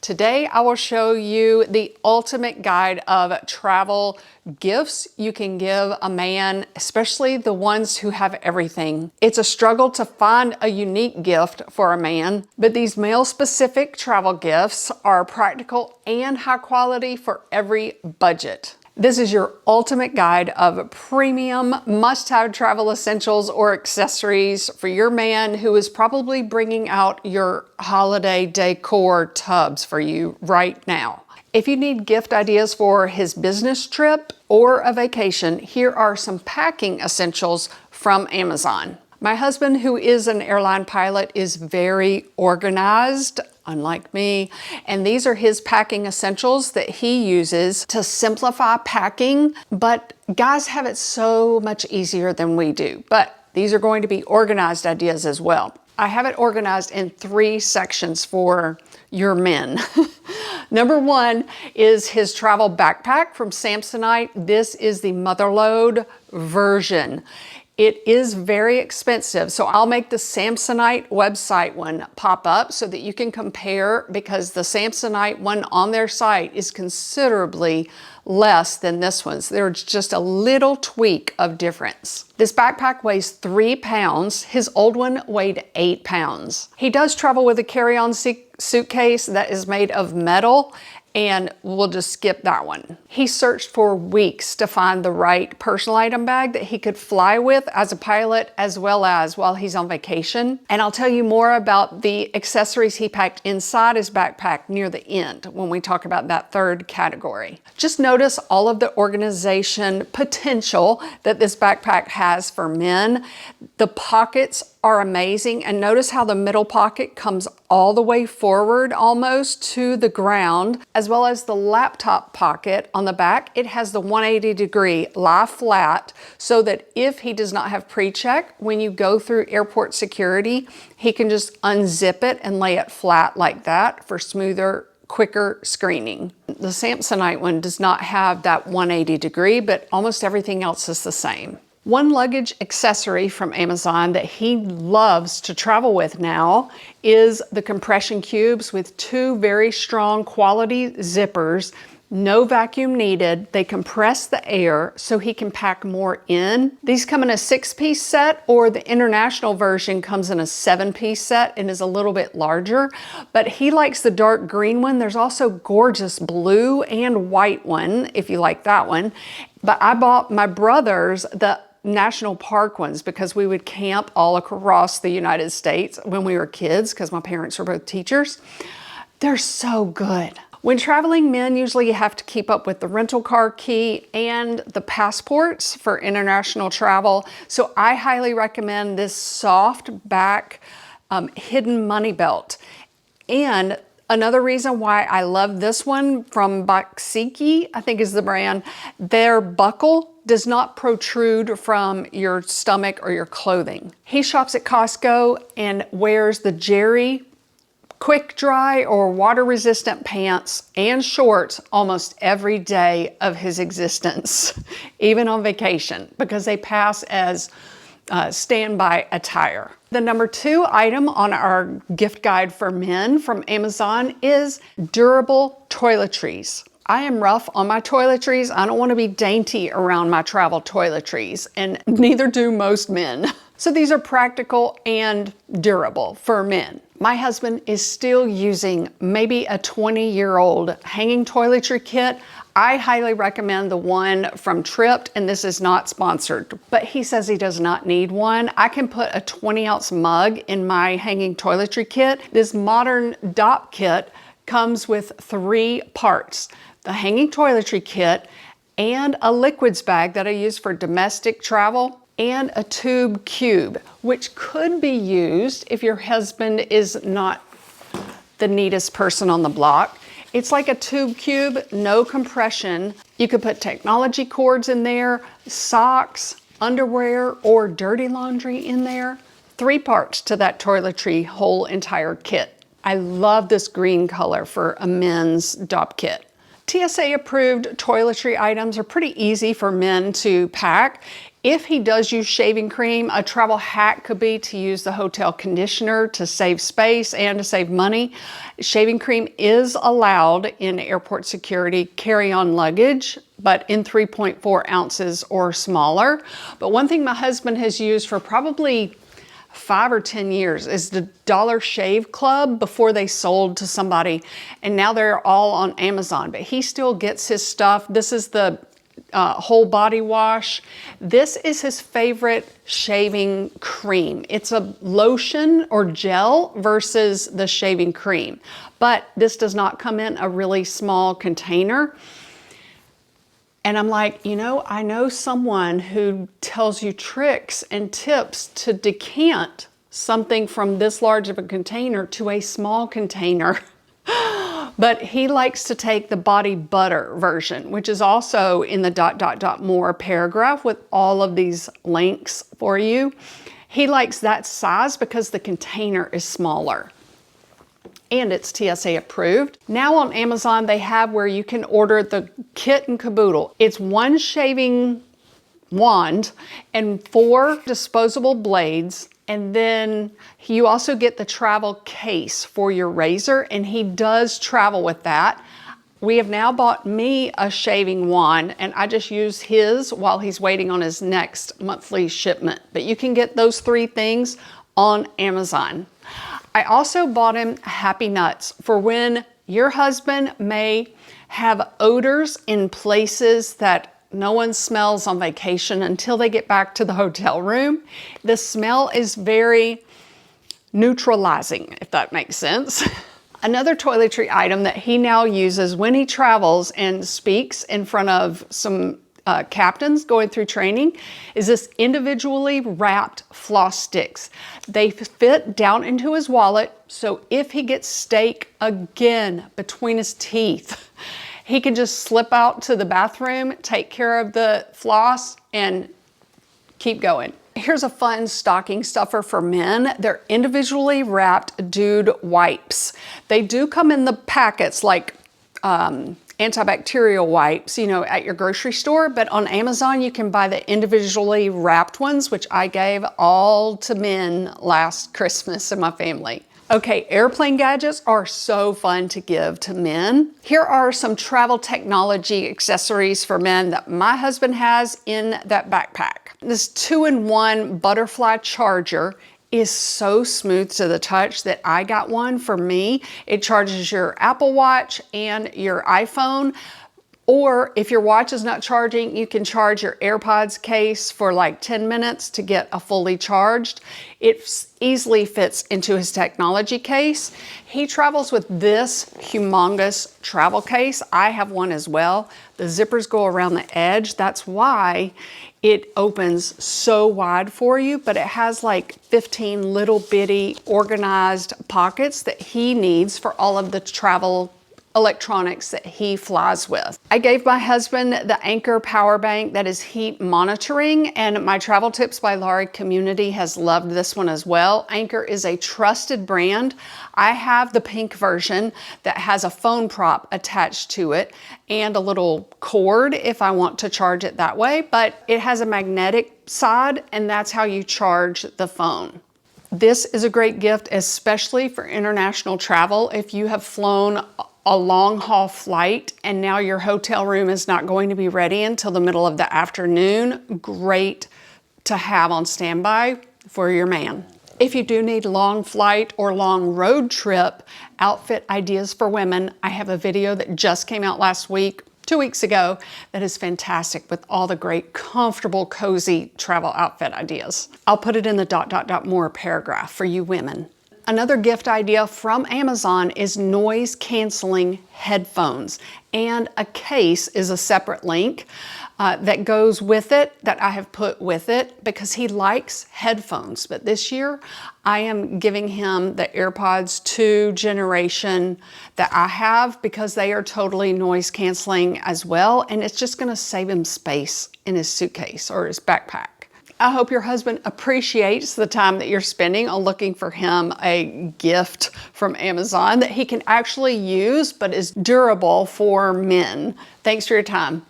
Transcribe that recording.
Today I will show you the ultimate guide of travel gifts you can give a man, especially the ones who have everything. It's a struggle to find a unique gift for a man, but these male-specific travel gifts are practical and high quality for every budget. This is your ultimate guide of premium must-have travel essentials or accessories for your man who is probably bringing out your holiday decor tubs for you right now. If you need gift ideas for his business trip or a vacation, here are some packing essentials from Amazon. My husband, who is an airline pilot, is very organized, unlike me, and these are his packing essentials that he uses to simplify packing, but guys have it so much easier than we do. But these are going to be organized ideas as well. I have it organized in 3 sections for your men. Number 1 is his travel backpack from Samsonite. This is the Motherload version. It is very expensive, so I'll make the Samsonite website one pop up so that you can compare, because the Samsonite one on their site is considerably less than this one. So there's just a little tweak of difference. This backpack weighs 3 pounds. His old one weighed 8 pounds. He does travel with a carry-on suitcase that is made of metal, and we'll just skip that one. He searched for weeks to find the right personal item bag that he could fly with as a pilot as well as while he's on vacation. And I'll tell you more about the accessories he packed inside his backpack near the end when we talk about that 3rd category. Just notice all of the organization potential that this backpack has for men. The pockets are amazing, and notice how the middle pocket comes all the way forward almost to the ground, as well as the laptop pocket on the back. It has the 180-degree lie flat so that if he does not have pre-check, when you go through airport security, he can just unzip it and lay it flat like that for smoother, quicker screening. The Samsonite one does not have that 180 degree, but almost everything else is the same. One luggage accessory from Amazon that he loves to travel with now is the compression cubes with 2 very strong quality zippers. No vacuum needed. They compress the air so he can pack more in. These come in a 6-piece set, or the international version comes in a 7-piece set and is a little bit larger, but he likes the dark green one. There's also gorgeous blue and white one if you like that one. But I bought my brothers the national park ones because we would camp all across the United States when we were kids because my parents were both teachers. They're so good. When traveling, men usually have to keep up with the rental car key and the passports for international travel. So I highly recommend this soft back hidden money belt. And another reason why I love this one from Baksiki, I think is the brand, their buckle does not protrude from your stomach or your clothing. He shops at Costco and wears the Jerry quick dry or water resistant pants and shorts almost every day of his existence, even on vacation, because they pass as standby attire. The number 2 item on our gift guide for men from Amazon is durable toiletries. I am rough on my toiletries. I don't want to be dainty around my travel toiletries, and neither do most men. So these are practical and durable for men. My husband is still using maybe a 20-year-old hanging toiletry kit. I highly recommend the one from Tripped, and this is not sponsored, but he says he does not need one. I can put a 20-ounce mug in my hanging toiletry kit. This modern DOP kit comes with 3 parts: the hanging toiletry kit and a liquids bag that I use for domestic travel, and a tube cube, which could be used if your husband is not the neatest person on the block. It's like a tube cube, no compression. You could put technology cords in there, socks, underwear, or dirty laundry in there. 3 parts to that toiletry whole entire kit. I love this green color for a men's DOP kit. TSA approved toiletry items are pretty easy for men to pack. If he does use shaving cream, a travel hack could be to use the hotel conditioner to save space and to save money. Shaving cream is allowed in airport security carry-on luggage, but in 3.4 ounces or smaller. But one thing my husband has used for probably 5 or 10 years is the Dollar Shave Club before they sold to somebody, and now they're all on Amazon, but he still gets his stuff. This is the whole body wash. This is his favorite shaving cream. It's a lotion or gel versus the shaving cream, but this does not come in a really small container. And I'm like, you know, I know someone who tells you tricks and tips to decant something from this large of a container to a small container. But he likes to take the body butter version, which is also in the ... more paragraph with all of these links for you. He likes that size because the container is smaller and it's TSA approved. Now on Amazon, they have where you can order the kit and caboodle. It's one shaving wand and 4 disposable blades. And then you also get the travel case for your razor, and he does travel with that. We have now bought me a shaving wand, and I just use his while he's waiting on his next monthly shipment. But you can get those 3 things on Amazon. I also bought him Happy Nuts for when your husband may have odors in places that no one smells on vacation until they get back to the hotel room. The smell is very neutralizing, if that makes sense. Another toiletry item that he now uses when he travels and speaks in front of some captains going through training is this individually wrapped floss sticks. They fit down into his wallet, so if he gets steak again between his teeth, he can just slip out to the bathroom, take care of the floss, and keep going. Here's a fun stocking stuffer for men. They're individually wrapped dude wipes. They do come in the packets like antibacterial wipes, you know, at your grocery store, but on Amazon you can buy the individually wrapped ones, which I gave all to men last Christmas in my family. Okay, airplane gadgets are so fun to give to men. Here are some travel technology accessories for men that my husband has in that backpack. This 2-in-1 butterfly charger is so smooth to the touch that I got one for me. It charges your Apple Watch and your iPhone. Or if your watch is not charging, you can charge your AirPods case for like 10 minutes to get a fully charged. It easily fits into his technology case. He travels with this humongous travel case. I have one as well. The zippers go around the edge. That's why it opens so wide for you, but it has like 15 little bitty organized pockets that he needs for all of the travel electronics that he flies with. I gave my husband the Anchor power bank that is heat monitoring, and my Travel Tips by Laurie community has loved this one as well. Anchor is a trusted brand. I have the pink version that has a phone prop attached to it and a little cord if I want to charge it that way, but it has a magnetic side and that's how you charge the phone. This is a great gift, especially for international travel. If you have flown a long haul flight and now your hotel room is not going to be ready until the middle of the afternoon, great to have on standby for your man. If you do need long flight or long road trip outfit ideas for women, I have a video that just came out last week, 2 weeks ago, that is fantastic with all the great, comfortable, cozy travel outfit ideas. I'll put it in the ... more paragraph for you women. Another gift idea from Amazon is noise canceling headphones, and a case is a separate link that goes with it, that I have put with it, because he likes headphones. But this year I am giving him the AirPods 2 generation that I have because they are totally noise canceling as well, and it's just gonna save him space in his suitcase or his backpack. I hope your husband appreciates the time that you're spending on looking for him a gift from Amazon that he can actually use but is durable for men. Thanks for your time.